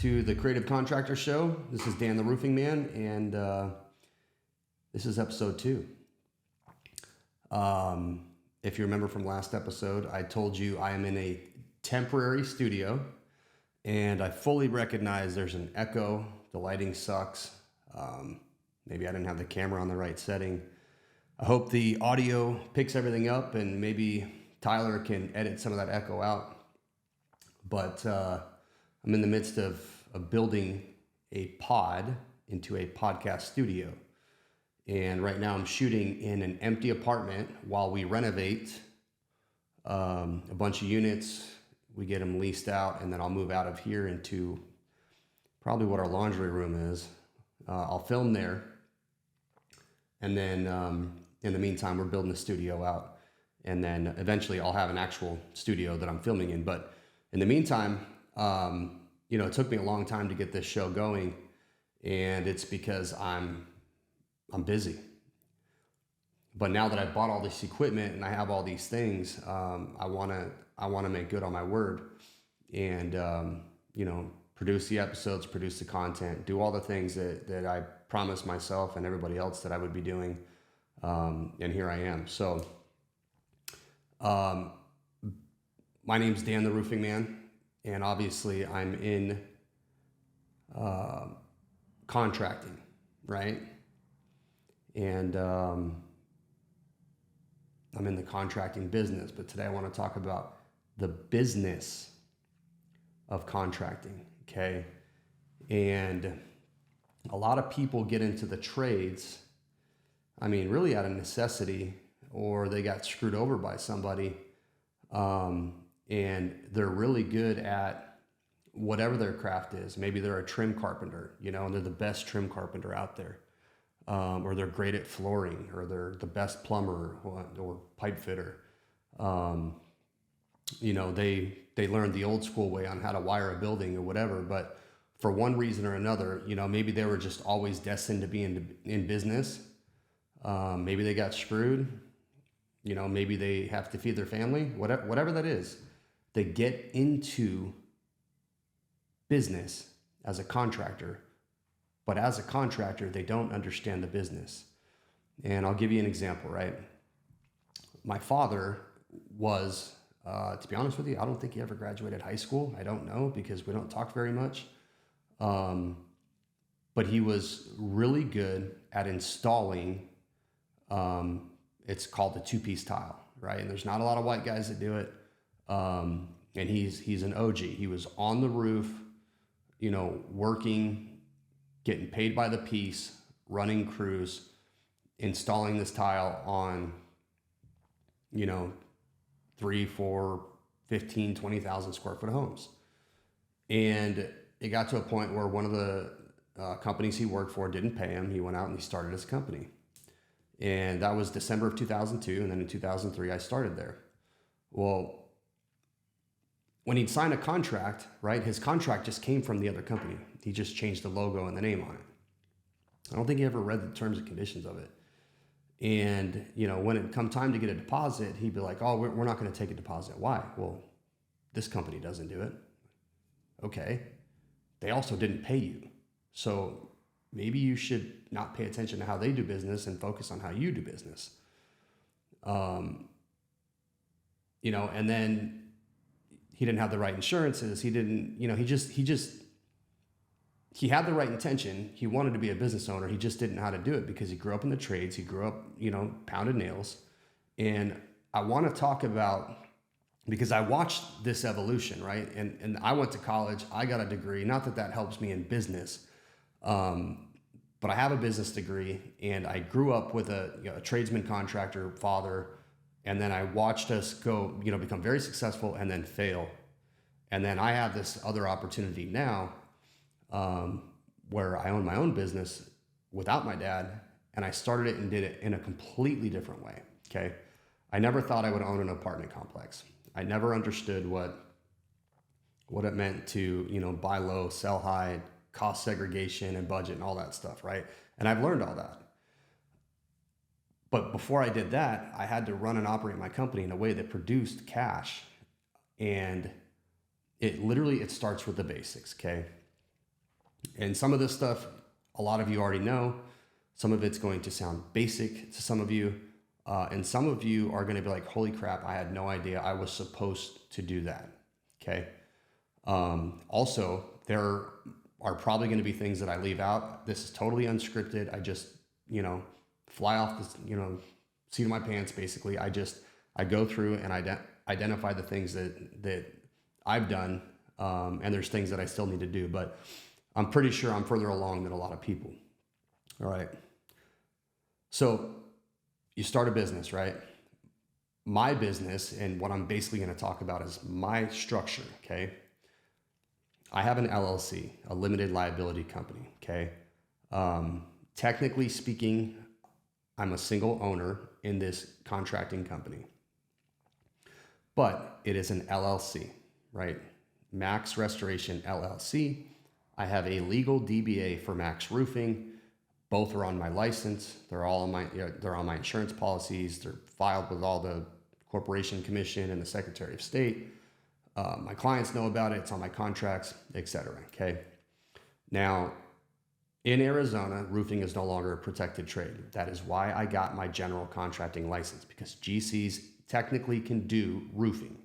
to the Creative Contractor Show. This is Dan the Roofing Man, and this is episode 2. If you remember from last episode, I told you I am in a temporary studio, and I fully recognize there's an echo. The lighting sucks. Maybe I didn't have the camera on the right setting. I hope the audio picks everything up, and maybe Tyler can edit some of that echo out. But I'm in the midst of building a pod into a podcast studio. And right now I'm shooting in an empty apartment while we renovate a bunch of units. We get them leased out, and then I'll move out of here into probably what our laundry room is. I'll film there. And then in the meantime, we're building the studio out. And then eventually I'll have an actual studio that I'm filming in. But in the meantime, it took me a long time to get this show going, and it's because I'm busy. But now that I've bought all this equipment and I have all these things, I want to make good on my word, and produce the episodes, produce the content, do all the things that I promised myself and everybody else that I would be doing, and here I am. So, my name's Dan the Roofing Man. And obviously I'm in contracting, right? And I'm in the contracting business, but today I want to talk about the business of contracting, okay? And a lot of people get into the trades, really out of necessity, or they got screwed over by somebody. And they're really good at whatever their craft is. Maybe they're a trim carpenter, and they're the best trim carpenter out there. Or they're great at flooring, or they're the best plumber or pipe fitter. They learned the old school way on how to wire a building or whatever, but for one reason or another, maybe they were just always destined to be in business. Maybe they got screwed. Maybe they have to feed their family, whatever that is. They get into business as a contractor, but as a contractor, they don't understand the business. And I'll give you an example, right? My father was, to be honest with you, I don't think he ever graduated high school. I don't know, because we don't talk very much. But he was really good at installing, it's called the two-piece tile, right? And there's not a lot of white guys that do it. And he's an OG. He was on the roof, working, getting paid by the piece, running crews, installing this tile on, 3, 4, 15, 20,000 square foot homes. And it got to a point where one of the companies he worked for didn't pay him. He went out and he started his company. And that was December of 2002. And then in 2003, I started there. Well, when he'd signed a contract, right, his contract just came from the other company. He just changed the logo and the name on it. I don't think he ever read the terms and conditions of it. And, when it come time to get a deposit, he'd be like, oh, we're not going to take a deposit. Why? Well, this company doesn't do it. Okay. They also didn't pay you. So maybe you should not pay attention to how they do business and focus on how you do business. And then he didn't have the right insurances. He didn't, he had the right intention. He wanted to be a business owner. He just didn't know how to do it because he grew up in the trades. He grew up, pounding nails. And I want to talk about, because I watched this evolution, right? And I went to college. I got a degree. Not that helps me in business. But I have a business degree, and I grew up with a tradesman contractor father. And then I watched us go, become very successful and then fail. And then I have this other opportunity now, where I own my own business without my dad, and I started it and did it in a completely different way. Okay. I never thought I would own an apartment complex. I never understood what it meant to, buy low, sell high, cost segregation and budget and all that stuff. Right. And I've learned all that. But before I did that, I had to run and operate my company in a way that produced cash. And it starts with the basics, okay? And some of this stuff, a lot of you already know. Some of it's going to sound basic to some of you. And some of you are going to be like, holy crap, I had no idea I was supposed to do that. Okay. Also, there are probably going to be things that I leave out. This is totally unscripted. I just, fly off the, seat of my pants, basically. I go through and identify the things that I've done. And there's things that I still need to do, but I'm pretty sure I'm further along than a lot of people. All right. So you start a business, right? My business, and what I'm basically going to talk about is my structure. Okay. I have an LLC, a limited liability company. Okay. Technically speaking, I'm a single owner in this contracting company, but it is an LLC, right? Max Restoration LLC. I have a legal DBA for Max Roofing. Both are on my license. They're all on my insurance policies. They're filed with all the Corporation Commission and the Secretary of State. My clients know about it. It's on my contracts, etc. Okay. Now, in Arizona, roofing is no longer a protected trade. That is why I got my general contracting license, because GCs technically can do roofing.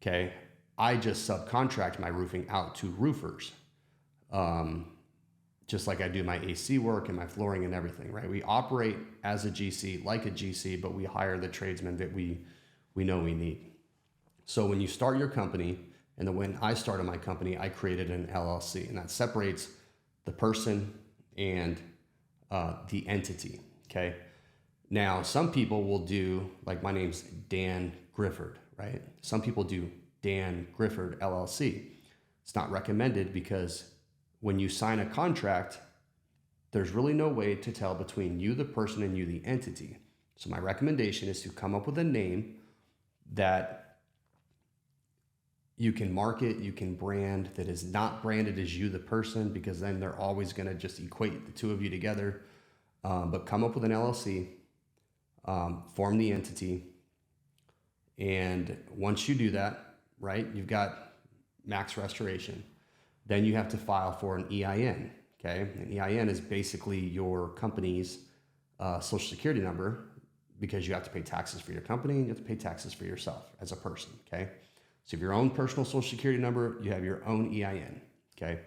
Okay. I just subcontract my roofing out to roofers. Just like I do my AC work and my flooring and everything, right? We operate as a GC, like a GC, but we hire the tradesmen that we know we need. So when you start your company, and when I started my company, I created an LLC, and that separates the person and the entity, okay? Now, some people will do, like my name's Dan Grifford, right? Some people do Dan Grifford LLC. It's not recommended because when you sign a contract, there's really no way to tell between you, the person, and you, the entity. So my recommendation is to come up with a name that you can market, you can brand, that is not branded as you, the person, because then they're always going to just equate the two of you together. But come up with an LLC, form the entity. And once you do that, right, you've got Max Restoration. Then you have to file for an EIN, okay? An EIN is basically your company's social security number, because you have to pay taxes for your company and you have to pay taxes for yourself as a person, okay? So if your own personal social security number, you have your own EIN, okay?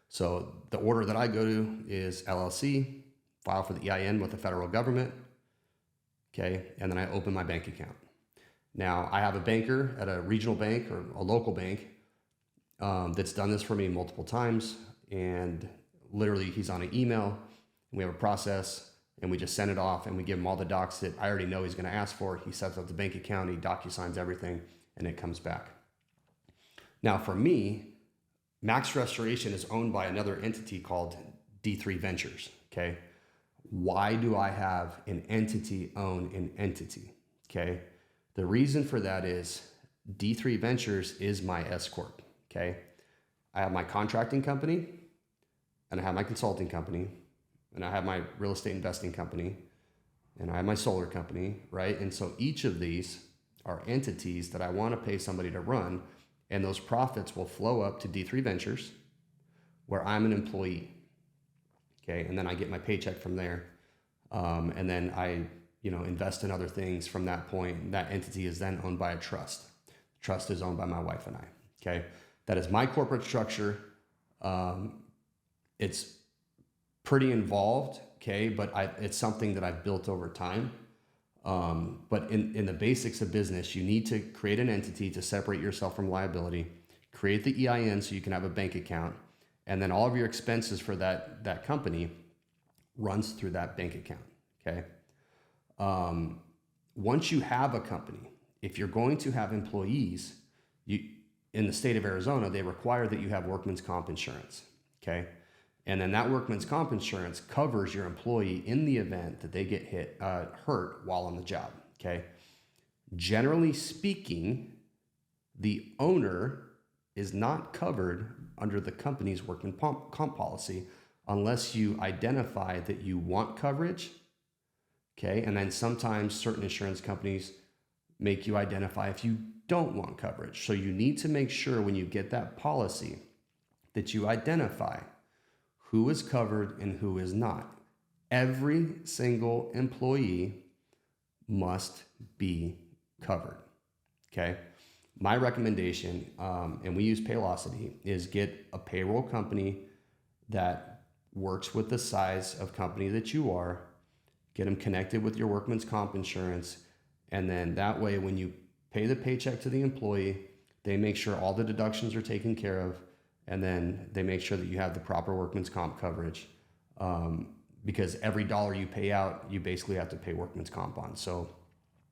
So the order that I go to is LLC, file for the EIN with the federal government, okay? And then I open my bank account. Now, I have a banker at a regional bank or a local bank that's done this for me multiple times, and literally he's on an email, and we have a process, and we just send it off, and we give him all the docs that I already know he's going to ask for. He sets up the bank account, he DocuSigns everything, and it comes back. Now for me, Max Restoration is owned by another entity called D3 Ventures, okay? Why do I have an entity own an entity, okay? The reason for that is D3 Ventures is my S Corp. Okay, I have my contracting company, and I have my consulting company, and I have my real estate investing company, and I have my solar company, right? And so each of these are entities that I want to pay somebody to run, and those profits will flow up to D3 Ventures, where I'm an employee. Okay, and then I get my paycheck from there, and then I, invest in other things from that point. That entity is then owned by a trust. The trust is owned by my wife and I. Okay. That is my corporate structure. It's pretty involved, okay, but it's something that I've built over time. But in the basics of business, you need to create an entity to separate yourself from liability, create the EIN so you can have a bank account, and then all of your expenses for that company runs through that bank account, okay? Once you have a company, if you're going to have employees, in the state of Arizona, they require that you have workman's comp insurance, okay? And then that workman's comp insurance covers your employee in the event that they get hurt while on the job, okay? Generally speaking, the owner is not covered under the company's workman's comp policy unless you identify that you want coverage, okay? And then sometimes certain insurance companies make you identify if you don't want coverage. So you need to make sure when you get that policy that you identify who is covered and who is not. Every single employee must be covered, okay? My recommendation, and we use Paylocity, is get a payroll company that works with the size of company that you are, get them connected with your workman's comp insurance, and then that way when you pay the paycheck to the employee, they make sure all the deductions are taken care of, and then they make sure that you have the proper workman's comp coverage. Because every dollar you pay out, you basically have to pay workman's comp on. So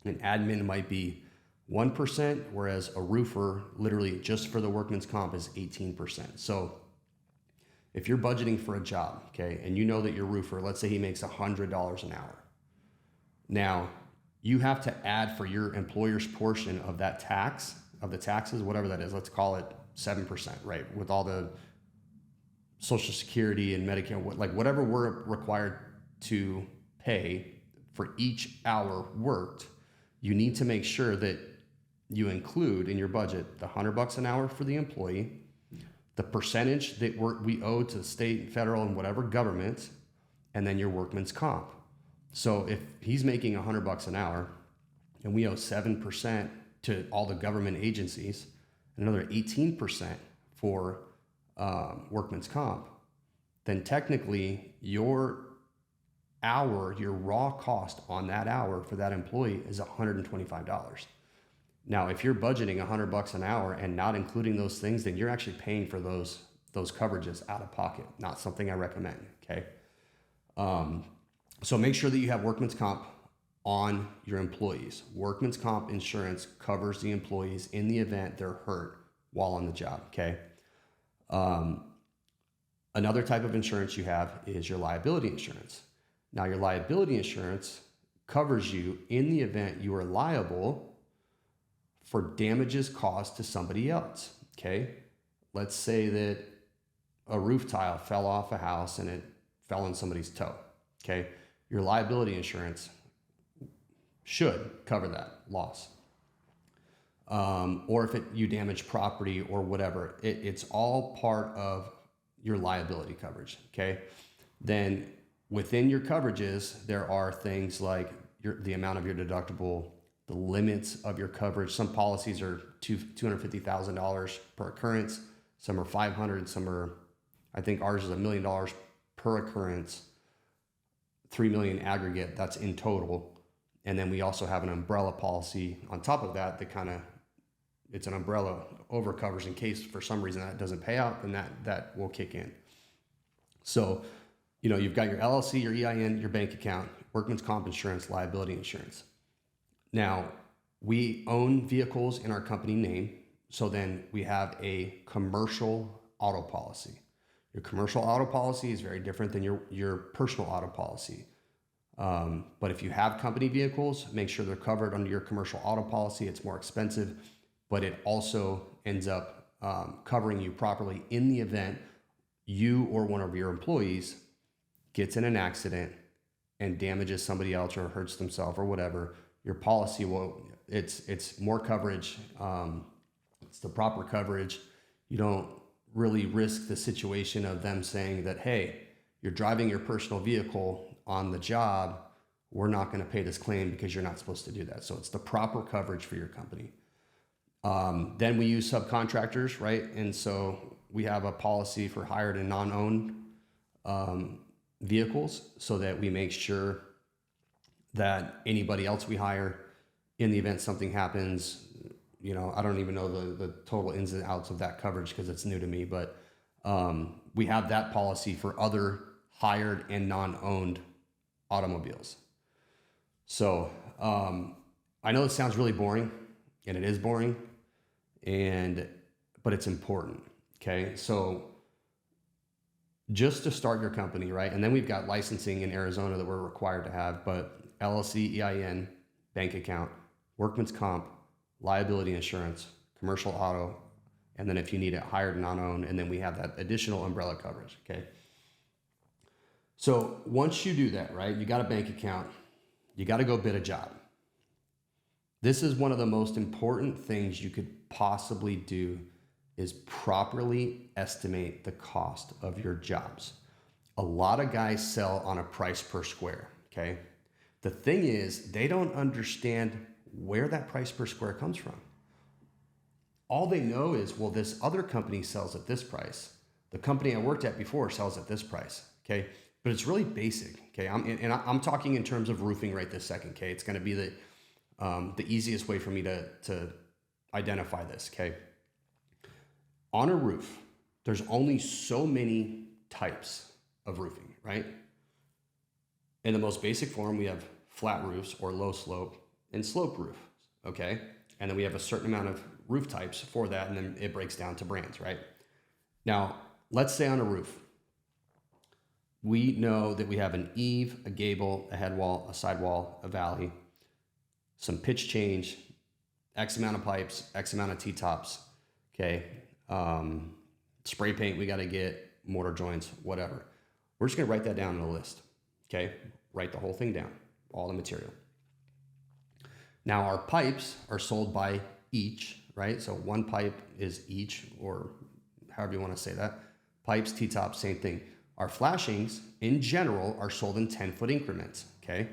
an admin might be 1%, whereas a roofer, literally just for the workman's comp, is 18%. So if you're budgeting for a job, okay, and you know that your roofer, let's say he makes $100 an hour. Now, you have to add for your employer's portion of that tax, of the taxes, whatever that is, let's call it 7%, right? With all the Social Security and Medicare, like whatever we're required to pay for each hour worked, you need to make sure that you include in your budget the $100 an hour for the employee, the percentage that we owe to the state, federal, and whatever government, and then your workman's comp. So if he's making $100 an hour and we owe 7% to all the government agencies, another 18% for workman's comp, then technically your hour, your raw cost on that hour for that employee is $125. Now, if you're budgeting $100 an hour and not including those things, then you're actually paying for those coverages out of pocket. Not something I recommend. Okay. So make sure that you have workman's comp on your employees. Workman's comp insurance covers the employees in the event they're hurt while on the job. Okay. Another type of insurance you have is your liability insurance. Now, your liability insurance covers you in the event you are liable for damages caused to somebody else, okay? Let's say that a roof tile fell off a house and it fell on somebody's toe, okay? Your liability insurance should cover that loss. Or if you damage property or whatever, it's all part of your liability coverage, okay? Then within your coverages, there are things like the amount of your deductible, the limits of your coverage. Some policies are $250,000 per occurrence. Some are $500,000. Some are, I think ours is $1 million per occurrence, $3 million aggregate. That's in total. And then we also have an umbrella policy on top of that it's an umbrella over covers in case for some reason that doesn't pay out, then that will kick in. So, you've got your LLC, your EIN, your bank account, workman's comp insurance, liability insurance. Now, we own vehicles in our company name, so then we have a commercial auto policy. Your commercial auto policy is very different than your personal auto policy. But if you have company vehicles, make sure they're covered under your commercial auto policy. It's more expensive, but it also ends up covering you properly in the event you or one of your employees gets in an accident and damages somebody else or hurts themselves or whatever. Your policy it's more coverage. It's the proper coverage. You don't really risk the situation of them saying that, hey, you're driving your personal vehicle on the job. We're not going to pay this claim because you're not supposed to do that. So it's the proper coverage for your company. Then we use subcontractors, right? And so we have a policy for hired and non-owned vehicles so that we make sure that anybody else we hire, in the event something happens, I don't even know the total ins and outs of that coverage because it's new to me, but we have that policy for other hired and non-owned automobiles. So I know this sounds really boring, and it is boring, but it's important, okay? So just to start your company, right? And then we've got licensing in Arizona that we're required to have, but LLC, EIN, bank account, workman's comp, liability insurance, commercial auto, and then if you need it, hired and non-owned, and then we have that additional umbrella coverage, okay? So once you do that, right, you got a bank account, you got to go bid a job. This is one of the most important things you could possibly do is properly estimate the cost of your jobs. A lot of guys sell on a price per square, okay? The thing is, they don't understand where that price per square comes from. All they know is, well, this other company sells at this price. The company I worked at before sells at this price, okay? But it's really basic, okay? I'm talking in terms of roofing right this second, okay? It's gonna be the easiest way for me to identify this, okay? On a roof, there's only so many types of roofing, right? In the most basic form, we have flat roofs or low slope and slope roofs, okay? And then we have a certain amount of roof types for that, and then it breaks down to brands, right? Now, let's say on a roof, we know that we have an eave, a gable, a head wall, a sidewall, a valley, some pitch change, X amount of pipes, X amount of T-tops, okay? Spray paint we gotta get, mortar joints, whatever. We're just gonna write that down in a list, okay? Write the whole thing down, all the material. Now our pipes are sold by each, right? So one pipe is each, or however you wanna say that. Pipes, T-tops, same thing. Our flashings, in general, are sold in 10-foot increments, okay?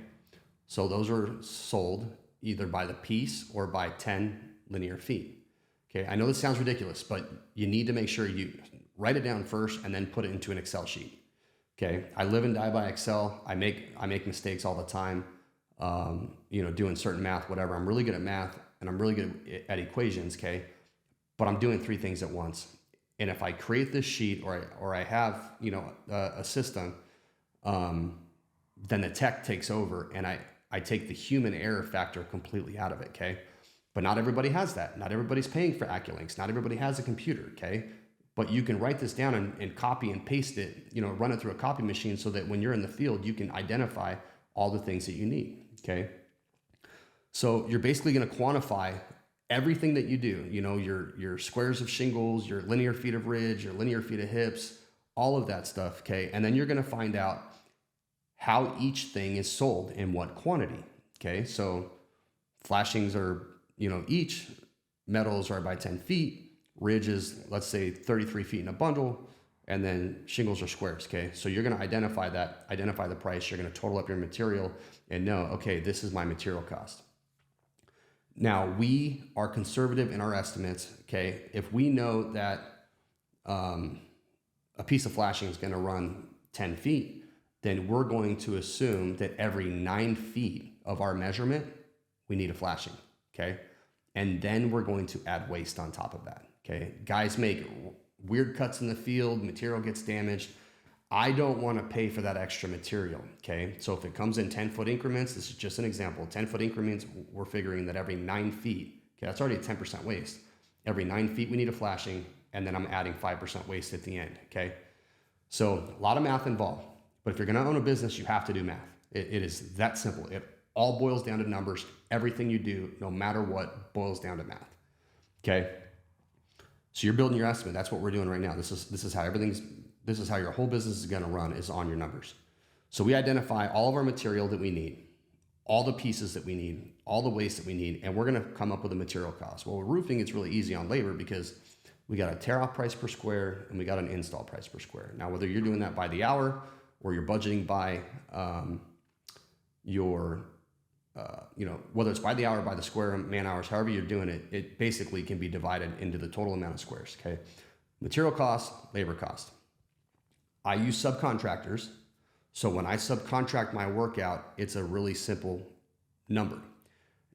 So those are sold either by the piece or by 10 linear feet. Okay, I know this sounds ridiculous, but you need to make sure you write it down first and then put it into an Excel sheet. Okay, I live and die by Excel. I make mistakes all the time, doing certain math, whatever. I'm really good at math and I'm really good at equations, okay? But I'm doing three things at once. And if I create this sheet or I have, a system, then the tech takes over and I take the human error factor completely out of it, okay? But not everybody has that. Not everybody's paying for AccuLinks. Not everybody has a computer, okay? But you can write this down and copy and paste it, run it through a copy machine so that when you're in the field, you can identify all the things that you need, okay? So you're basically gonna quantify everything that you do, your squares of shingles, your linear feet of ridge, your linear feet of hips, all of that stuff, okay? And then you're gonna find out how each thing is sold in what quantity, okay? So flashings are, each, metals are by 10 feet, ridge is, let's say 33 feet in a bundle, and then shingles are squares, okay? So you're gonna identify the price, you're gonna total up your material and know, okay, this is my material cost. Now, we are conservative in our estimates, okay? If we know that a piece of flashing is gonna run 10 feet, then we're going to assume that every 9 feet of our measurement, we need a flashing, okay? And then we're going to add waste on top of that, okay? Guys make weird cuts in the field, material gets damaged. I don't wanna pay for that extra material, okay? So if it comes in 10-foot increments, this is just an example, 10-foot increments, we're figuring that every 9 feet, okay, that's already a 10% waste. Every 9 feet we need a flashing, and then I'm adding 5% waste at the end, okay? So a lot of math involved, but if you're gonna own a business, you have to do math. It is that simple. It all boils down to numbers. Everything you do, no matter what, boils down to math, okay? So you're building your estimate. That's what we're doing right now. This is how your whole business is gonna run, is on your numbers. So we identify all of our material that we need, all the pieces that we need, all the waste that we need, and we're gonna come up with a material cost. Well, with roofing, it's really easy on labor because we got a tear-off price per square and we got an install price per square. Now, whether you're doing that by the hour or you're budgeting by whether it's by the hour, by the square, man hours, however you're doing it, it basically can be divided into the total amount of squares, okay? Material cost, labor cost. I use subcontractors. So when I subcontract my work out, it's a really simple number.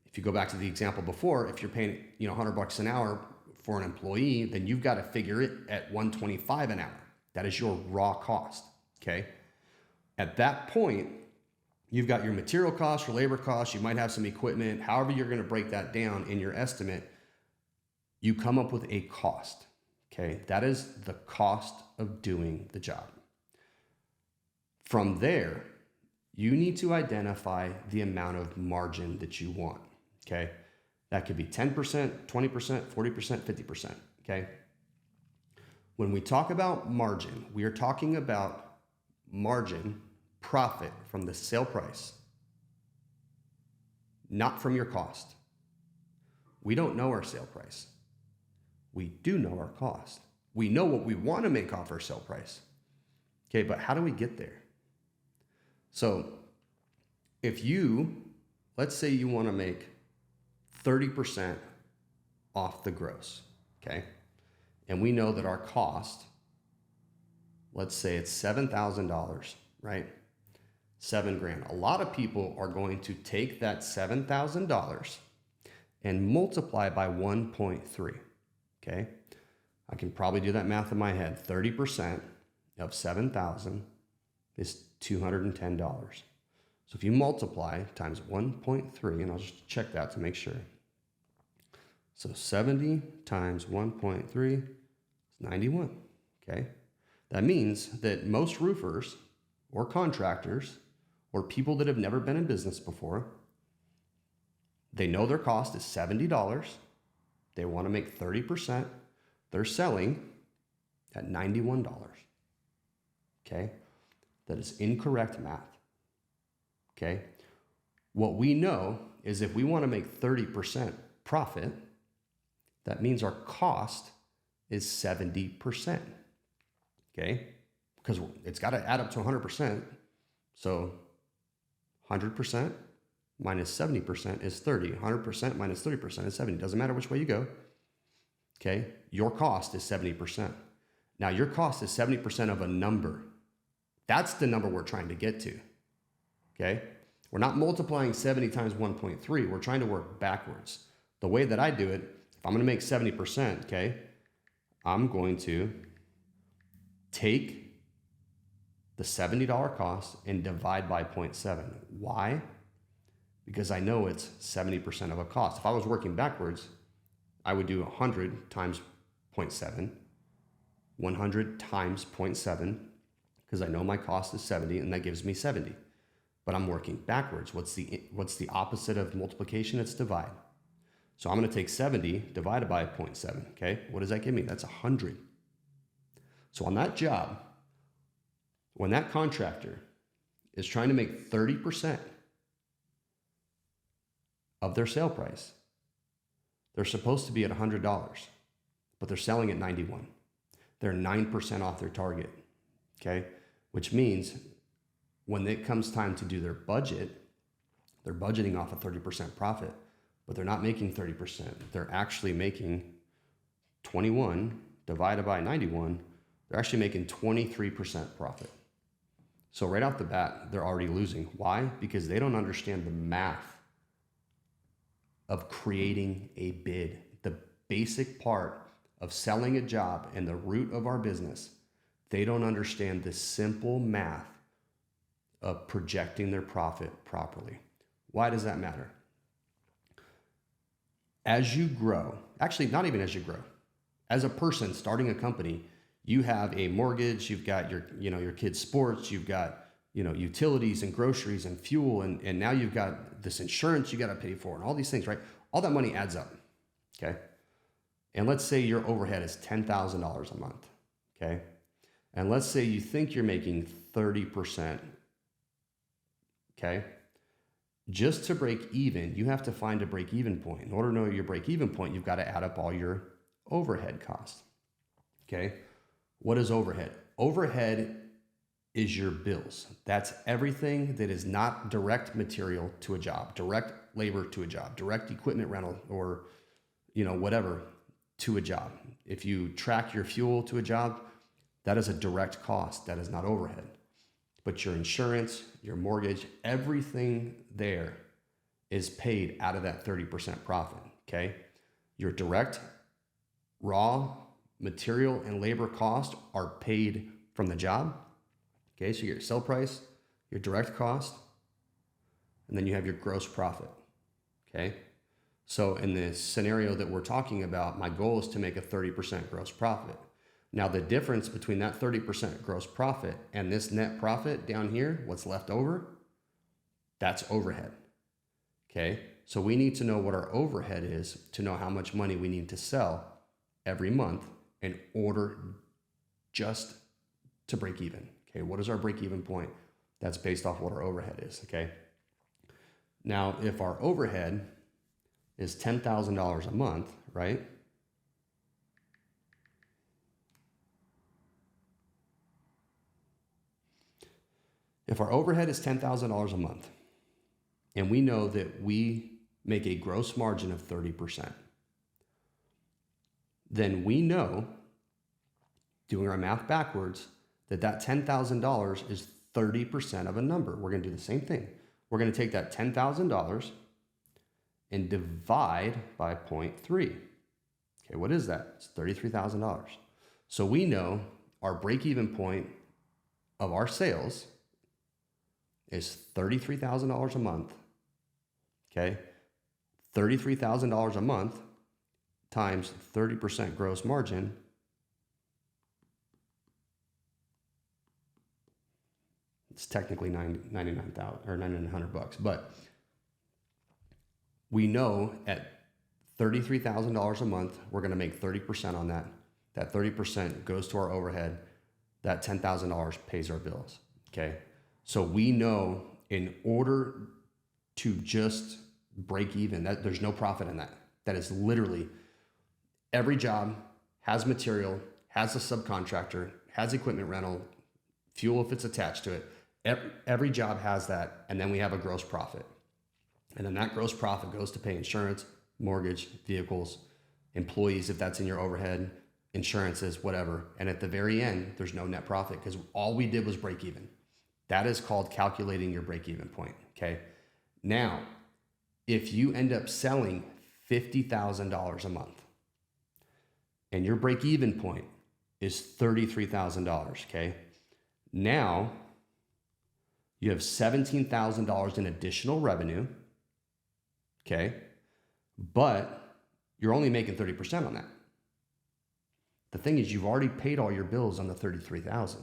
If you go back to the example before, if you're paying, $100 an hour for an employee, then you've got to figure it at $125 an hour. That is your raw cost, okay? At that point, you've got your material costs, your labor costs, you might have some equipment, however you're going to break that down in your estimate, you come up with a cost, okay? That is the cost of doing the job. From there, you need to identify the amount of margin that you want, okay? That could be 10%, 20%, 40%, 50%, okay? When we talk about margin, we are talking about margin, profit from the sale price, not from your cost. We don't know our sale price. we do know our cost. We know what we want to make off our sale price. Okay, but how do we get there? So if let's say you want to make 30% off the gross, okay? And we know that our cost, let's say it's $7,000, right? $7,000. A lot of people are going to take that $7,000 and multiply by 1.3, okay? I can probably do that math in my head. 30% of 7,000 is $210. So if you multiply times 1.3, and I'll just check that to make sure. So 70 times 1.3 is 91, okay? That means that most roofers or contractors or people that have never been in business before, they know their cost is $70. They want to make 30%. They're selling at $91, okay? That is incorrect math, okay? What we know is if we want to make 30% profit, that means our cost is 70%, okay? Because it's got to add up to 100%. So 100% minus 70% is 30. 100% minus 30% is 70. Doesn't matter which way you go, okay? Your cost is 70%. Now, your cost is 70% of a number. That's the number we're trying to get to, okay? We're not multiplying 70 times 1.3. We're trying to work backwards. The way that I do it, if I'm going to make 70%, okay, I'm going to take the $70 cost and divide by 0.7. Why? Because I know it's 70% of a cost. If I was working backwards, I would do 100 times 0.7, 100 times 0.7, because I know my cost is 70 and that gives me 70. But I'm working backwards. What's the opposite of multiplication? It's divide. So I'm going to take 70 divided by 0.7, okay? What does that give me? That's 100. So on that job, when that contractor is trying to make 30% of their sale price, they're supposed to be at $100, but they're selling at 91. They're 9% off their target, okay? Which means when it comes time to do their budget, they're budgeting off a 30% profit, but they're not making 30%. They're actually making 21 divided by 91. They're actually making 23% profit. So right off the bat, they're already losing. Why? Because they don't understand the math of creating a bid. The basic part of selling a job and the root of our business. They don't understand the simple math of projecting their profit properly. Why does that matter? As you grow, actually not even as you grow, as a person starting a company, you have a mortgage, you've got your kids' sports, you've got, utilities and groceries and fuel, and now you've got this insurance you got to pay for and all these things, right? All that money adds up, okay? And let's say your overhead is $10,000 a month, okay? And let's say you think you're making 30%, okay? Just to break even, you have to find a break even point. In order to know your break even point, you've got to add up all your overhead costs, okay? What is overhead? Overhead is your bills. That's everything that is not direct material to a job, direct labor to a job, direct equipment rental, or whatever to a job. If you track your fuel to a job, that is a direct cost. That is not overhead. But your insurance, your mortgage, everything there is paid out of that 30% profit, okay? Your direct, raw material and labor costs are paid from the job, okay? So your sale price, your direct cost, and then you have your gross profit, okay? So in this scenario that we're talking about, my goal is to make a 30% gross profit. Now the difference between that 30% gross profit and this net profit down here, what's left over, that's overhead, okay? So we need to know what our overhead is to know how much money we need to sell every month in order just to break even, okay? What is our break even point? That's based off what our overhead is, okay? Now, if our overhead is $10,000 a month, right? If our overhead is $10,000 a month, and we know that we make a gross margin of 30%, then we know, doing our math backwards, that $10,000 is 30% of a number. We're going to do the same thing. We're going to take that $10,000 and divide by 0.3. Okay, what is that? It's $33,000. So we know our break-even point of our sales is $33,000 a month. Okay, $33,000 a month times 30% gross margin it's technically $99,000 or $9,900, but we know at $33,000 a month, we're going to make 30% on that. That 30% goes to our overhead. That $10,000 pays our bills. Okay. So we know in order to just break even, that there's no profit in that. That is literally every job has material, has a subcontractor, has equipment rental, fuel if it's attached to it. Every job has that, and then we have a gross profit. And then that gross profit goes to pay insurance, mortgage, vehicles, employees if that's in your overhead, insurances, whatever. And at the very end, there's no net profit because all we did was break even. That is called calculating your break-even point, okay? Now, if you end up selling $50,000 a month and your break-even point is $33,000, okay? Now, you have $17,000 in additional revenue, okay? But you're only making 30% on that. The thing is, you've already paid all your bills on the $33,000.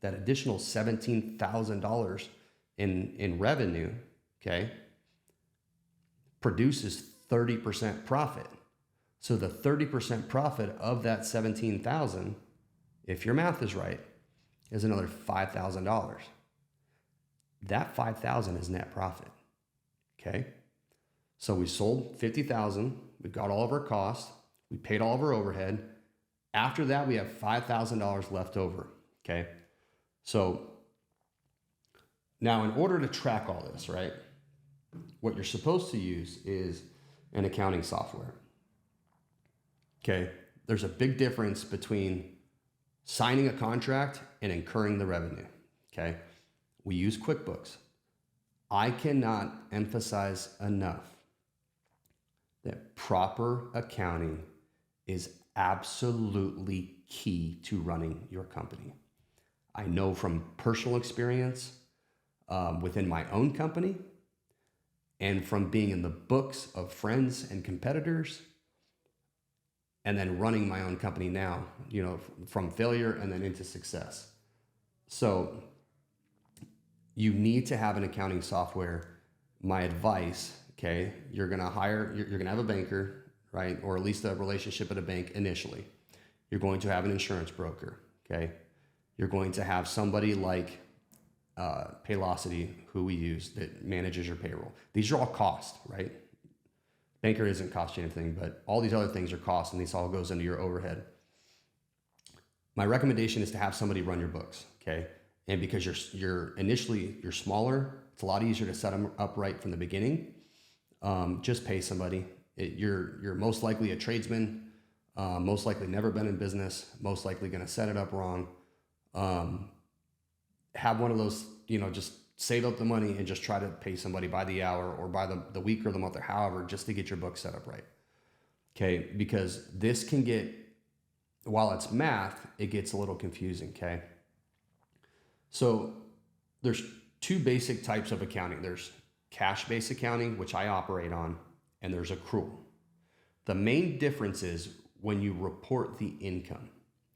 That additional $17,000 in revenue, okay, produces 30% profit. So the 30% profit of that $17,000, if your math is right, is another $5,000. That $5,000 is net profit, okay? So we sold $50,000, we got all of our costs, we paid all of our overhead. After that, we have $5,000 left over, okay? So now in order to track all this, right, what you're supposed to use is an accounting software, okay? There's a big difference between signing a contract and incurring the revenue, okay? We use QuickBooks. I cannot emphasize enough that proper accounting is absolutely key to running your company. I know from personal experience within my own company and from being in the books of friends and competitors and then running my own company now, you know, from failure and then into success. So you need to have an accounting software. My advice, okay, you're going to have a banker, right? Or at least a relationship at a bank initially. You're going to have an insurance broker, okay? You're going to have somebody like Paylocity, who we use, that manages your payroll. These are all cost, right? Banker isn't cost you anything, but all these other things are cost, and this all goes into your overhead. My recommendation is to have somebody run your books, okay? And because you're smaller, it's a lot easier to set them up right from the beginning. Just pay somebody. You're most likely a tradesman, most likely never been in business, most likely going to set it up wrong. Have one of those, you know, just save up the money and just try to pay somebody by the hour or by the week or the month or however, just to get your book set up right. Okay, because this can get, while it's math, it gets a little confusing, okay? So there's two basic types of accounting. There's cash-based accounting, which I operate on, and there's accrual. The main difference is when you report the income,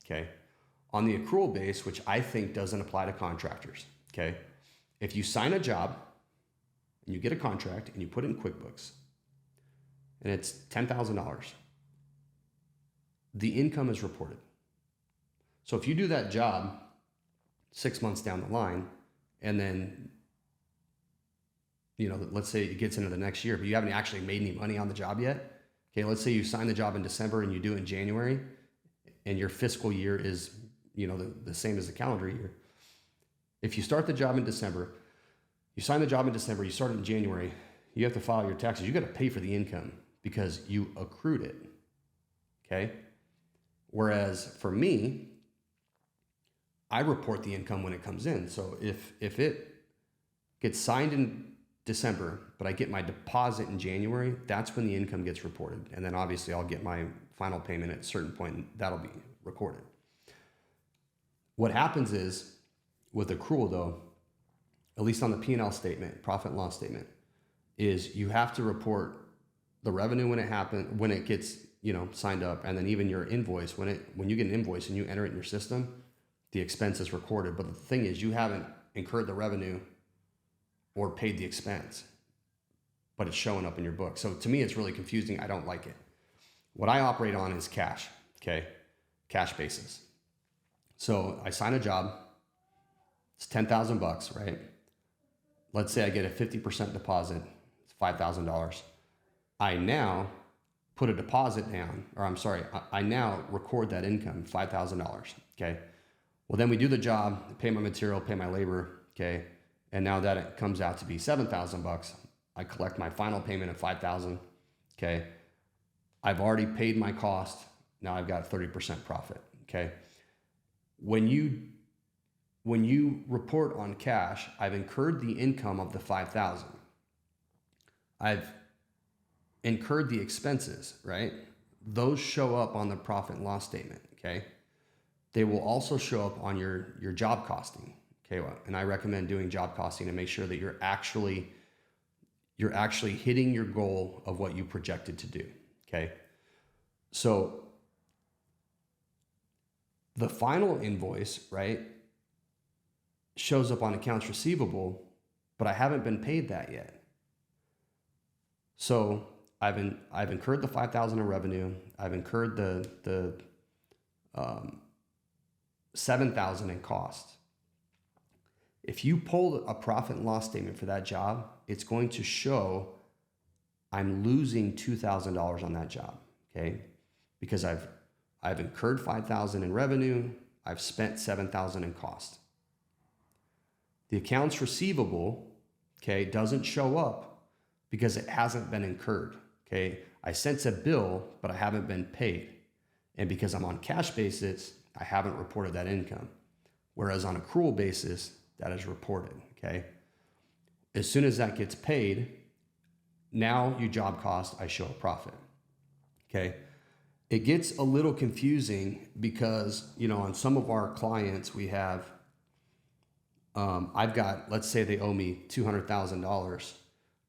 okay? On the accrual base, which I think doesn't apply to contractors, okay? If you sign a job and you get a contract and you put it in QuickBooks and it's $10,000, the income is reported. So if you do that job 6 months down the line and then, you know, let's say it gets into the next year, but you haven't actually made any money on the job yet. Okay, let's say you sign the job in December and you do it in January and your fiscal year is, you know, the same as the calendar year. If you start the job in December, you sign the job in December, you start it in January, you have to file your taxes. You got to pay for the income because you accrued it. Okay. Whereas for me, I report the income when it comes in. So if it gets signed in December, but I get my deposit in January, that's when the income gets reported. And then obviously I'll get my final payment at a certain point, and that'll be recorded. What happens is with accrual though, at least on the P&L statement, profit and loss statement, is you have to report the revenue when it happens, when it gets, signed up, and then even your invoice, when you get an invoice and you enter it in your system, the expense is recorded. But the thing is, you haven't incurred the revenue or paid the expense, but it's showing up in your book. So to me, it's really confusing. I don't like it. What I operate on is cash, okay? Cash basis. So I sign a job, it's $10,000, right? Let's say I get a 50% deposit, it's $5,000. I now put a deposit down, I now record that income, $5,000, okay? Well, then we do the job, pay my material, pay my labor, okay? And now that it comes out to be $7,000, I collect my final payment of $5,000, okay? I've already paid my cost, now I've got 30% profit, okay? When you report on cash, I've incurred the income of the $5,000. I've incurred the expenses, right? Those show up on the profit and loss statement, okay? They will also show up on your job costing, okay? And I recommend doing job costing to make sure that you're actually hitting your goal of what you projected to do, okay? So the final invoice, right, shows up on accounts receivable, but I haven't been paid that yet. So I've incurred the $5,000 in revenue. I've incurred the $7,000 in costs. If you pull a profit and loss statement for that job, it's going to show I'm losing $2,000 on that job, okay? Because I've incurred $5,000 in revenue, I've spent $7,000 in cost. The accounts receivable, okay, doesn't show up because it hasn't been incurred, okay? I sent a bill, but I haven't been paid. And because I'm on cash basis, I haven't reported that income. Whereas on accrual basis, that is reported, okay? As soon as that gets paid, now you job cost, I show a profit, okay? It gets a little confusing because, on some of our clients, we have, I've got, let's say they owe me $200,000,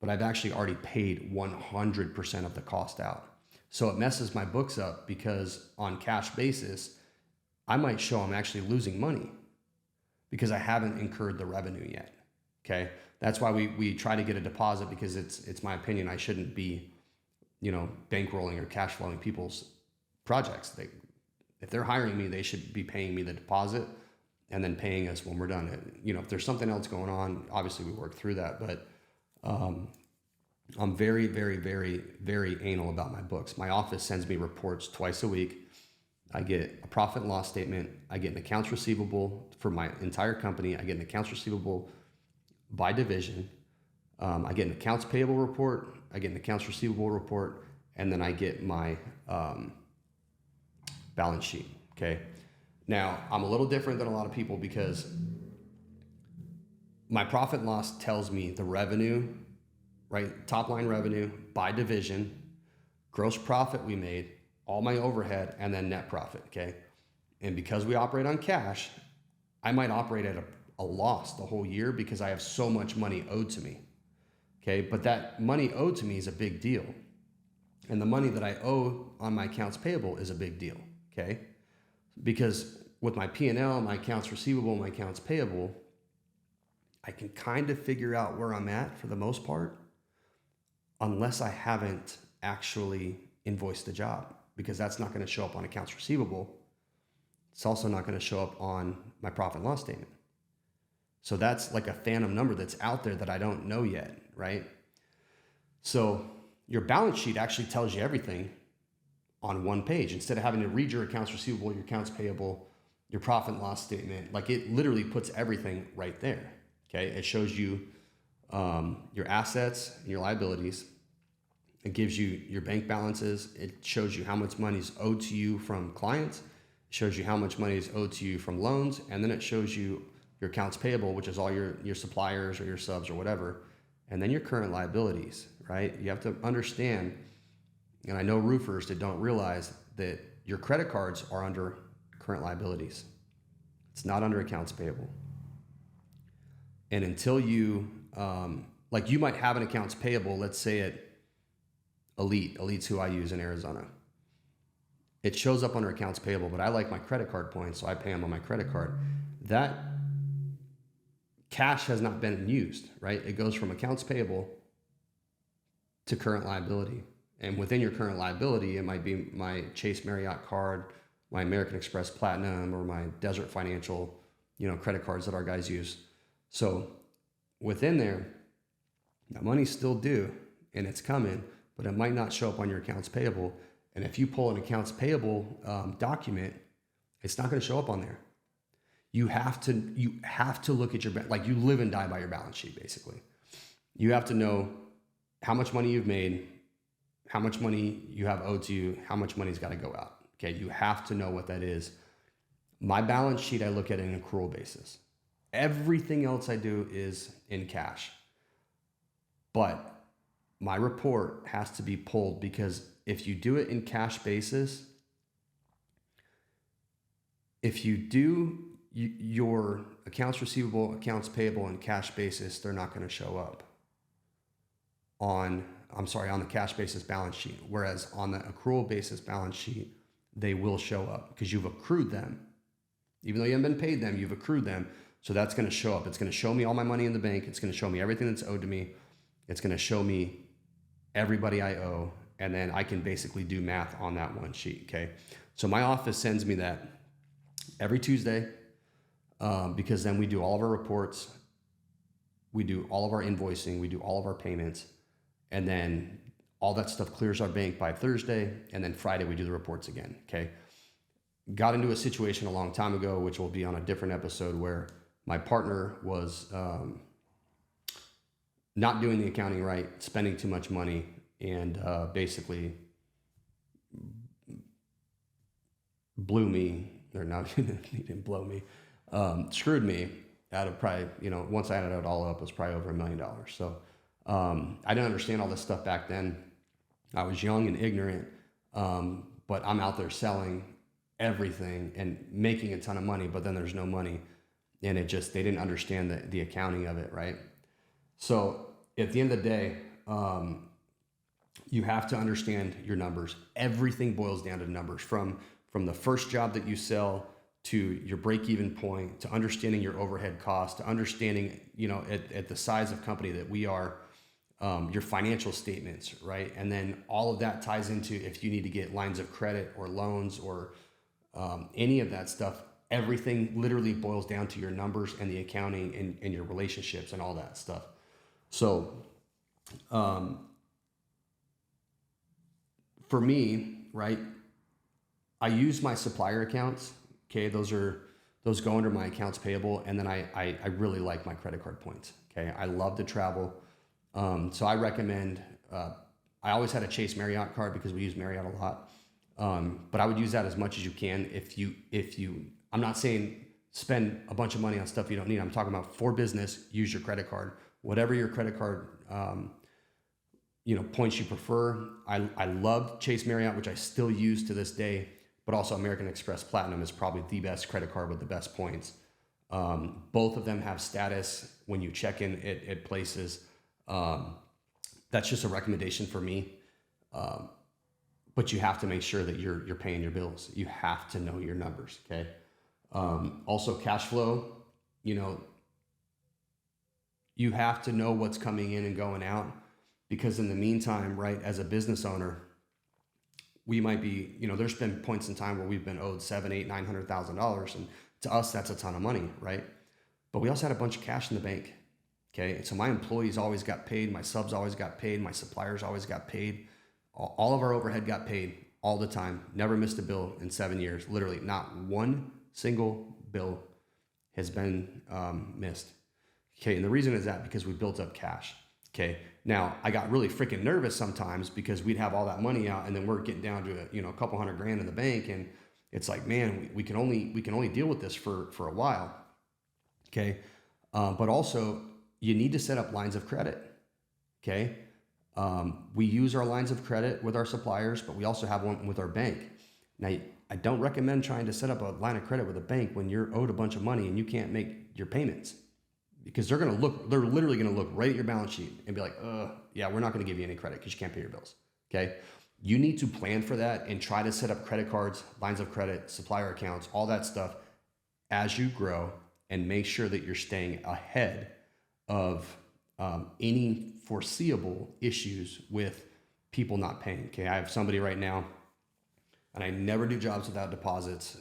but I've actually already paid 100% of the cost out. So it messes my books up because on cash basis, I might show I'm actually losing money because I haven't incurred the revenue yet, okay? That's why we try to get a deposit, because it's my opinion, I shouldn't be, bankrolling or cash flowing people's projects. If they're hiring me, they should be paying me the deposit and then paying us when we're done. If there's something else going on, obviously we work through that, but I'm very, very, very, very anal about my books. My office sends me reports twice a week. I get a profit and loss statement. I get an accounts receivable for my entire company. I get an accounts receivable by division. I get an accounts payable report. I get an accounts receivable report. And then I get my balance sheet, okay? Now, I'm a little different than a lot of people because my profit and loss tells me the revenue, right? Top line revenue by division, gross profit we made, all my overhead, and then net profit, okay? And because we operate on cash, I might operate at a loss the whole year because I have so much money owed to me, okay? But that money owed to me is a big deal. And the money that I owe on my accounts payable is a big deal, okay? Because with my P&L, my accounts receivable, my accounts payable, I can kind of figure out where I'm at for the most part, unless I haven't actually invoiced the job, because that's not going to show up on accounts receivable. It's also not going to show up on my profit and loss statement. So that's like a phantom number that's out there that I don't know yet, right? So your balance sheet actually tells you everything on one page. Instead of having to read your accounts receivable, your accounts payable, your profit and loss statement. Like it literally puts everything right there. Okay. It shows you your assets and your liabilities. It gives you your bank balances. It shows you how much money is owed to you from clients. It shows you how much money is owed to you from loans. And then it shows you your accounts payable, which is all your suppliers or your subs or whatever. And then your current liabilities, right? You have to understand, and I know roofers that don't realize that your credit cards are under current liabilities. It's not under accounts payable. And until you, like you might have an accounts payable, let's say at Elite's who I use in Arizona. It shows up under accounts payable, but I like my credit card points, so I pay them on my credit card. That cash has not been used, right? It goes from accounts payable to current liability. And within your current liability, it might be my Chase Marriott card, my American Express Platinum, or my Desert Financial, credit cards that our guys use. So within there, that money's still due and it's coming, but it might not show up on your accounts payable. And if you pull an accounts payable document, it's not going to show up on there. You have to look at your, like you live and die by your balance sheet, basically. You have to know how much money you've made, how much money you have owed to you, how much money's got to go out. Okay, you have to know what that is. My balance sheet, I look at it in an accrual basis. Everything else I do is in cash. But my report has to be pulled, because if you do it in cash basis, if you do your accounts receivable, accounts payable, and cash basis, they're not going to show up on the cash basis balance sheet. Whereas on the accrual basis balance sheet, they will show up because you've accrued them. Even though you haven't been paid them, you've accrued them. So that's going to show up. It's going to show me all my money in the bank. It's going to show me everything that's owed to me. It's going to show me everybody I owe. And then I can basically do math on that one sheet. Okay. So my office sends me that every Tuesday, because then we do all of our reports. We do all of our invoicing. We do all of our payments. And then all that stuff clears our bank by Thursday. And then Friday, we do the reports again. Okay. Got into a situation a long time ago, which will be on a different episode, where my partner was not doing the accounting right, spending too much money, and basically blew me, or not, he didn't blow me, screwed me out of probably, once I added it all up, it was probably over $1 million. So I didn't understand all this stuff back then. I was young and ignorant, but I'm out there selling everything and making a ton of money, but then there's no money. And they didn't understand the accounting of it, right? So at the end of the day, you have to understand your numbers. Everything boils down to numbers, from the first job that you sell to your break-even point, to understanding your overhead costs, to understanding, at the size of company that we are, your financial statements, right? And then all of that ties into if you need to get lines of credit or loans or any of that stuff. Everything literally boils down to your numbers and the accounting and your relationships and all that stuff. So for me, right, I use my supplier accounts. Okay, those go under my accounts payable, and then I really like my credit card points. Okay, I love to travel, so I recommend. I always had a Chase Marriott card because we use Marriott a lot, but I would use that as much as you can. If you, I'm not saying spend a bunch of money on stuff you don't need. I'm talking about for business, use your credit card, whatever your credit card points you prefer. I love Chase Marriott, which I still use to this day. But also American Express Platinum is probably the best credit card with the best points. Both of them have status when you check in at places. That's just a recommendation for me. But you have to make sure that you're paying your bills. You have to know your numbers, okay? Also cash flow, you have to know what's coming in and going out, because in the meantime, right, as a business owner, we might be, there's been points in time where we've been owed $700,000, $800,000, $900,000, and to us that's a ton of money, right? But we also had a bunch of cash in the bank. Okay, and so my employees always got paid, my subs always got paid, my suppliers always got paid. All of our overhead got paid all the time. Never missed a bill in 7 years. Literally, not one single bill has been missed. Okay, and the reason is that because we built up cash. Okay, now I got really freaking nervous sometimes because we'd have all that money out, and then we're getting down to a couple $100,000 in the bank, and it's like, man, we can only deal with this for a while. Okay, but also you need to set up lines of credit. Okay, we use our lines of credit with our suppliers, but we also have one with our bank. Now, I don't recommend trying to set up a line of credit with a bank when you're owed a bunch of money and you can't make your payments, because they're literally going to look right at your balance sheet and be like, yeah, we're not going to give you any credit because you can't pay your bills. Okay. You need to plan for that and try to set up credit cards, lines of credit, supplier accounts, all that stuff as you grow, and make sure that you're staying ahead of any foreseeable issues with people not paying. Okay. I have somebody right now, and I never do jobs without deposits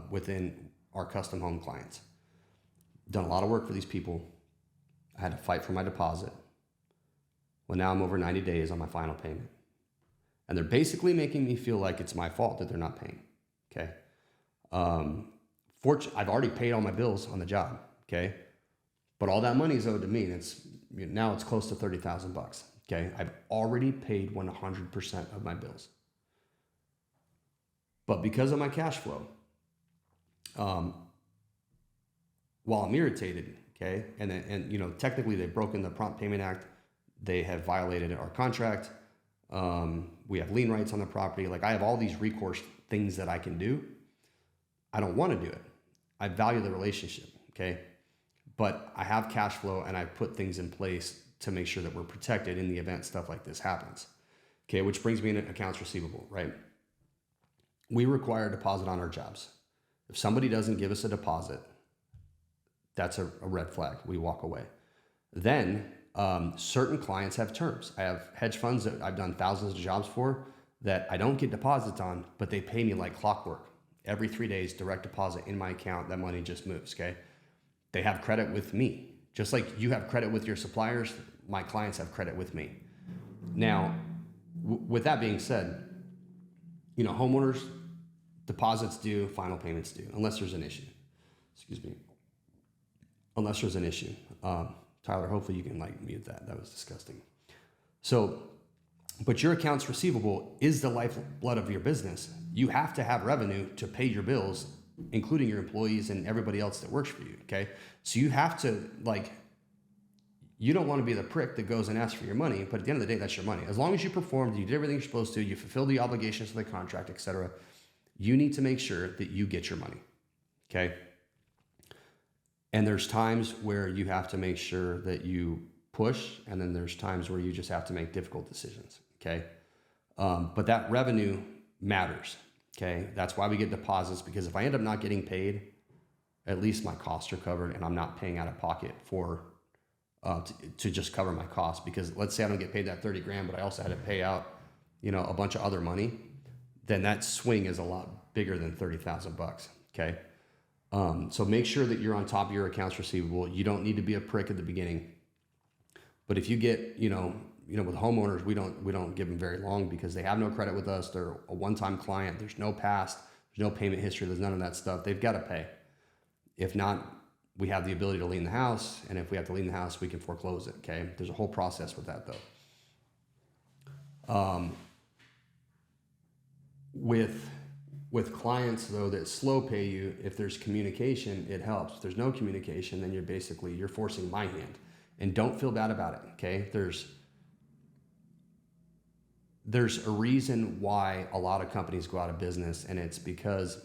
within our custom home clients. Done a lot of work for these people. I had to fight for my deposit. Well, now I'm over 90 days on my final payment. And they're basically making me feel like it's my fault that they're not paying. Okay. I've already paid all my bills on the job. Okay. But all that money is owed to me, and now it's close to $30,000. Okay. I've already paid 100% of my bills. But because of my cash flow, while I'm irritated, okay, and technically they've broken the Prompt Payment Act, they have violated our contract. We have lien rights on the property. Like, I have all these recourse things that I can do. I don't want to do it. I value the relationship, okay, but I have cash flow, and I put things in place to make sure that we're protected in the event stuff like this happens. Okay, which brings me into accounts receivable, right? We require a deposit on our jobs. If somebody doesn't give us a deposit, that's a red flag. We walk away. Then certain clients have terms. I have hedge funds that I've done thousands of jobs for that I don't get deposits on, but they pay me like clockwork. Every 3 days, direct deposit in my account, that money just moves, okay? They have credit with me. Just like you have credit with your suppliers, my clients have credit with me. Now, with that being said, homeowners, deposits due, final payments due, unless there's an issue. Excuse me. Unless there's an issue. Tyler, hopefully you can mute that. That was disgusting. So, but your accounts receivable is the lifeblood of your business. You have to have revenue to pay your bills, including your employees and everybody else that works for you. Okay. So you have to you don't want to be the prick that goes and asks for your money, but at the end of the day, that's your money. As long as you performed, you did everything you're supposed to, you fulfilled the obligations of the contract, etc., you need to make sure that you get your money. Okay. And there's times where you have to make sure that you push, and then there's times where you just have to make difficult decisions. Okay. But that revenue matters. Okay. That's why we get deposits, because if I end up not getting paid, at least my costs are covered and I'm not paying out of pocket for to just cover my costs. Because let's say I don't get paid that 30 grand, but I also had to pay out, a bunch of other money, then that swing is a lot bigger than $30,000. Okay. So make sure that you're on top of your accounts receivable. You don't need to be a prick at the beginning, but if you get, with homeowners, we don't give them very long because they have no credit with us. They're a one-time client. There's no past, there's no payment history. There's none of that stuff. They've got to pay. If not, we have the ability to lien the house. And if we have to lien the house, we can foreclose it. Okay. There's a whole process with that though. With clients though that slow pay you, if there's communication, it helps. If there's no communication, then you're forcing my hand, and don't feel bad about it. Okay. There's a reason why a lot of companies go out of business, and it's because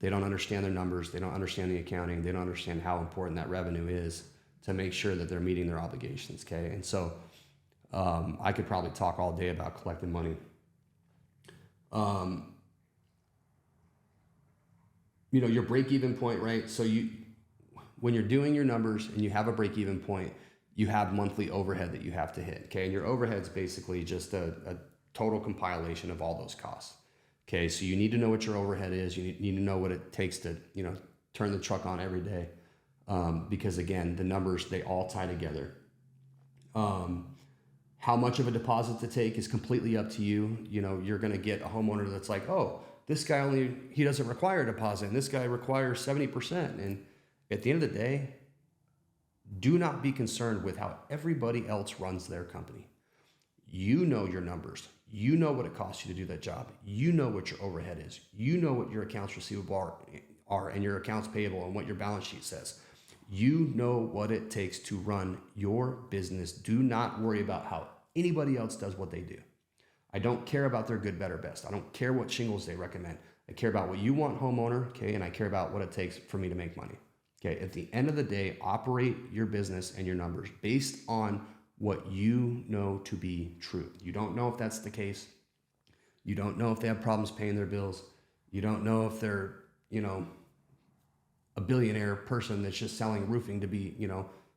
they don't understand their numbers. They don't understand the accounting. They don't understand how important that revenue is to make sure that they're meeting their obligations. Okay. And so, I could probably talk all day about collecting money. Your break-even point, right? So when you're doing your numbers and you have a break-even point, you have monthly overhead that you have to hit. Okay. And your overhead's basically just a total compilation of all those costs. Okay. So you need to know what your overhead is. You need to know what it takes to, turn the truck on every day. Because again, the numbers, they all tie together. How much of a deposit to take is completely up to you. You're going to get a homeowner that's like, oh, this guy he doesn't require a deposit, and this guy requires 70%. And at the end of the day, do not be concerned with how everybody else runs their company. You know your numbers. You know what it costs you to do that job. You know what your overhead is. You know what your accounts receivable are and your accounts payable and what your balance sheet says. You know what it takes to run your business. Do not worry about how anybody else does what they do. I don't care about their good, better, best. I don't care what shingles they recommend. I care about what you want, homeowner, okay? And I care about what it takes for me to make money. Okay, at the end of the day, operate your business and your numbers based on what you know to be true. You don't know if that's the case. You don't know if they have problems paying their bills. You don't know if they're, a billionaire person that's just selling roofing to be,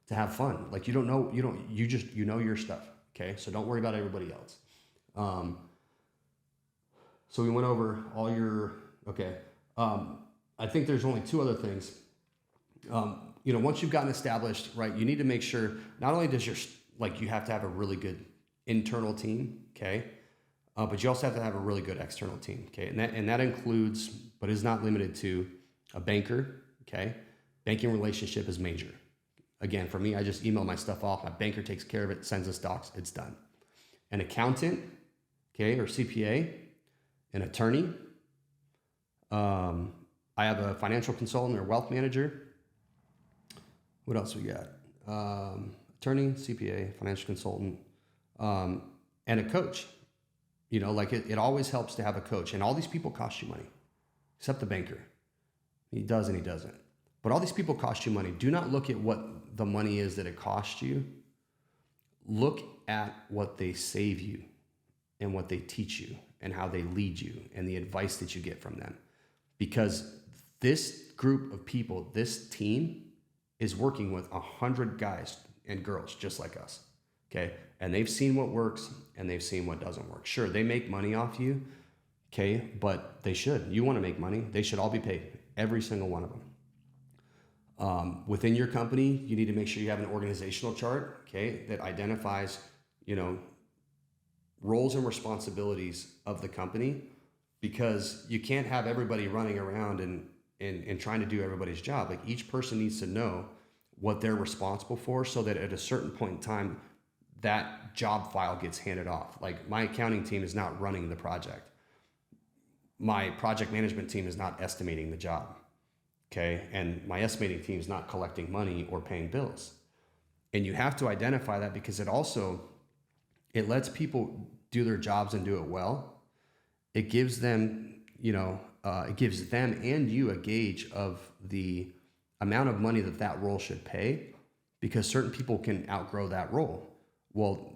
to have fun. Like you don't know, you know your stuff. Okay, so don't worry about everybody else. So we went over all your, okay. I think there's only two other things. Once you've gotten established, right, you need to make sure not only does you have to have a really good internal team, okay, but you also have to have a really good external team, okay, and that includes, but is not limited to, a banker, okay. Banking relationship is major. Again, for me, I just email my stuff off. My banker takes care of it, sends us docs, it's done. An accountant, okay, or CPA, an attorney. I have a financial consultant or wealth manager. What else we got? Attorney, CPA, financial consultant, and a coach. It always helps to have a coach. And all these people cost you money, except the banker. He does and he doesn't. But all these people cost you money. Do not look at what the money is that it costs you. Look at what they save you and what they teach you and how they lead you and the advice that you get from them. Because this group of people, this team, is working with 100 guys and girls just like us, okay? And they've seen what works and they've seen what doesn't work. Sure, they make money off you, okay? But they should. You want to make money. They should all be paid, every single one of them. Within your company, you need to make sure you have an organizational chart, okay, that identifies, roles and responsibilities of the company, because you can't have everybody running around and trying to do everybody's job. Like each person needs to know what they're responsible for so that at a certain point in time, that job file gets handed off. Like my accounting team is not running the project. My project management team is not estimating the job. Okay. And my estimating team is not collecting money or paying bills. And you have to identify that because it lets people do their jobs and do it well. It gives them, it gives them and you a gauge of the amount of money that role should pay, because certain people can outgrow that role. Well,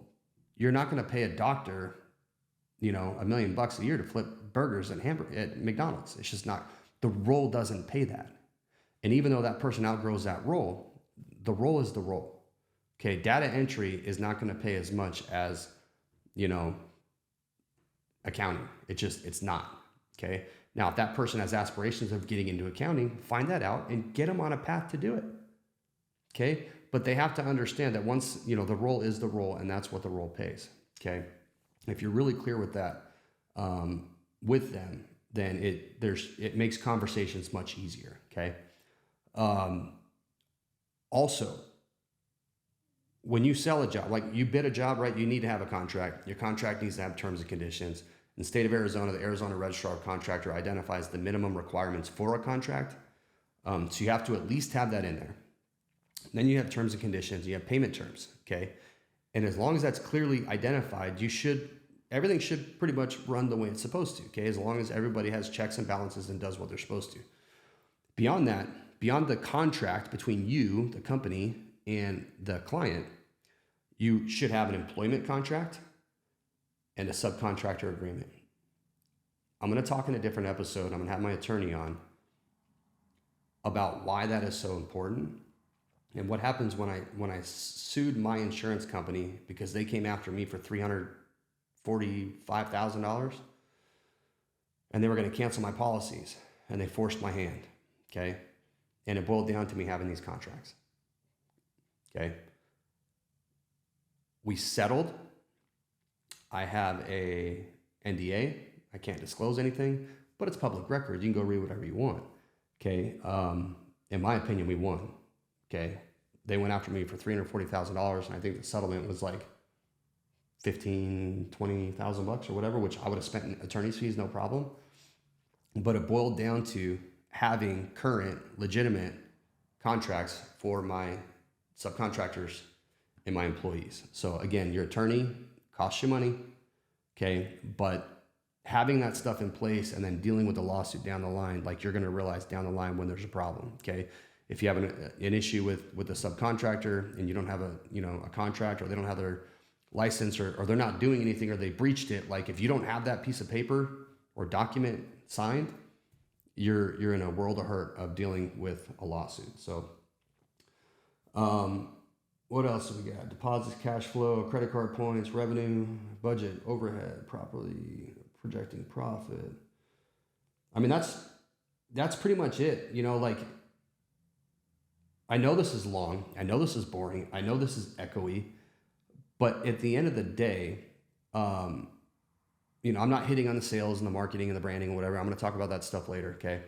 you're not going to pay a doctor, $1 million a year to flip burgers at McDonald's. It's just not, the role doesn't pay that. And even though that person outgrows that role, the role is the role. Okay. Data entry is not going to pay as much as, accounting. It's not. Okay. Now, if that person has aspirations of getting into accounting, find that out and get them on a path to do it. Okay. But they have to understand that once, the role is the role, and that's what the role pays. Okay. If you're really clear with that, with them, then it makes conversations much easier. Okay. Also, when you sell a job, like you bid a job, right, you need to have a contract. Your contract needs to have terms and conditions. In the state of Arizona, the Arizona Registrar of Contractor identifies the minimum requirements for a contract. So you have to at least have that in there. Then you have terms and conditions, you have payment terms, okay? And as long as that's clearly identified, everything should pretty much run the way it's supposed to, okay? As long as everybody has checks and balances and does what they're supposed to. Beyond that, beyond the contract between you, the company, and the client, you should have an employment contract and a subcontractor agreement. I'm going to talk in a different episode. I'm going to have my attorney on about why that is so important and what happens when I sued my insurance company because they came after me for $345,000 and they were going to cancel my policies and they forced my hand. Okay. And it boiled down to me having these contracts. Okay. We settled. I have a NDA. I can't disclose anything, but it's public record. You can go read whatever you want. Okay. In my opinion, we won. Okay. They went after me for $340,000, and I think the settlement was like $20,000 or whatever, which I would have spent in attorney's fees, no problem. But it boiled down to having current, legitimate contracts for my subcontractors and my employees. So again, your attorney costs you money, okay? But having that stuff in place and then dealing with the lawsuit down the line, like you're gonna realize down the line when there's a problem, okay? If you have an issue with a subcontractor and you don't have a contract, or they don't have their license, or they're not doing anything, or they breached it, like if you don't have that piece of paper or document signed, you're in a world of hurt of dealing with a lawsuit. So what else do we got? Deposits, cash flow, credit card points, revenue, budget, overhead, properly projecting profit. I mean, that's pretty much it. Like, I know this is long. I know this is boring. I know this is echoey. But at the end of the day, I'm not hitting on the sales and the marketing and the branding and whatever. I'm going to talk about that stuff later, okay?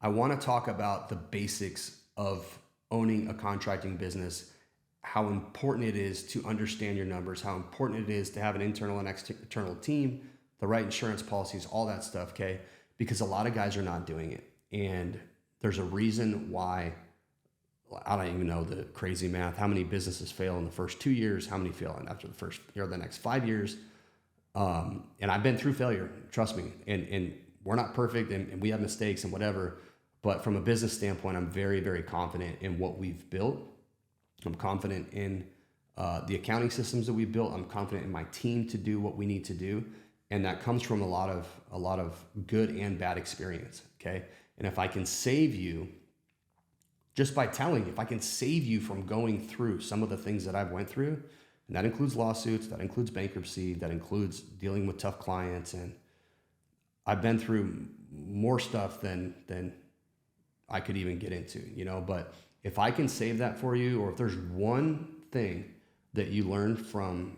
I want to talk about the basics of owning a contracting business, how important it is to understand your numbers, how important it is to have an internal and external team, the right insurance policies, all that stuff, okay? Because a lot of guys are not doing it. And there's a reason why. I don't even know the crazy math, how many businesses fail in the first 2 years, how many fail after the first year, the next 5 years. And I've been through failure, trust me. And we're not perfect, and we have mistakes and whatever. But from a business standpoint, I'm very, very confident in what we've built. I'm confident in the accounting systems that we've built. I'm confident in my team to do what we need to do. And that comes from a lot of good and bad experience, okay? And if I can save you, just by telling you, if I can save you from going through some of the things that I've went through, and that includes lawsuits, that includes bankruptcy, that includes dealing with tough clients, and I've been through more stuff than I could even get into, but if I can save that for you, or if there's one thing that you learned from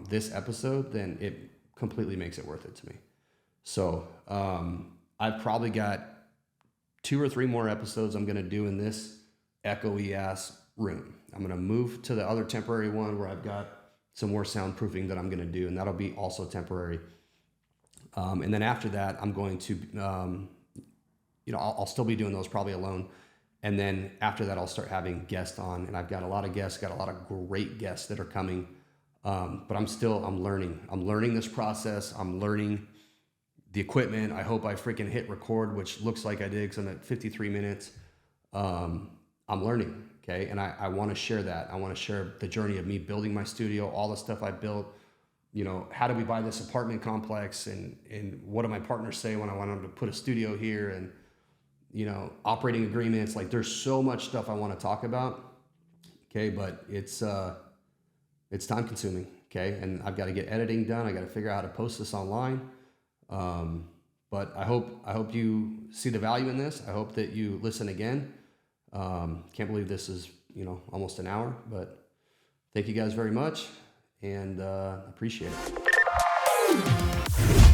this episode, then it completely makes it worth it to me. So I've probably got 2 or 3 more episodes I'm going to do in this echoey ass room. I'm going to move to the other temporary one where I've got some more soundproofing that I'm going to do, and that'll be also temporary. And then after that, I'm going to, I'll still be doing those probably alone. And then after that, I'll start having guests on, and I've got a lot of guests, got a lot of great guests that are coming. But I'm learning. I'm learning this process. I'm learning the equipment. I hope I freaking hit record, which looks like I did because I'm at 53 minutes. I'm learning, okay? And I want to share that. I want to share the journey of me building my studio, all the stuff I built. How did we buy this apartment complex, and what do my partners say when I want them to put a studio here, and operating agreements. Like, there's so much stuff I want to talk about, okay? But it's time consuming, okay? And I've got to get editing done. I got to figure out how to post this online. But I hope you see the value in this. I hope that you listen again. Can't believe this is, almost an hour, but thank you guys very much, and appreciate it.